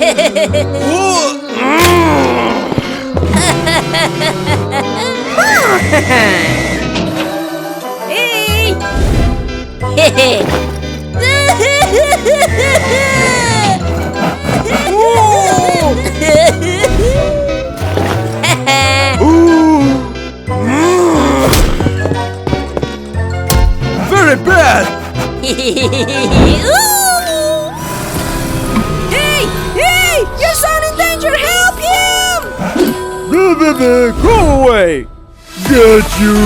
Very bad! Hey! Hey! Your son in danger! Help him! Go away! Got you!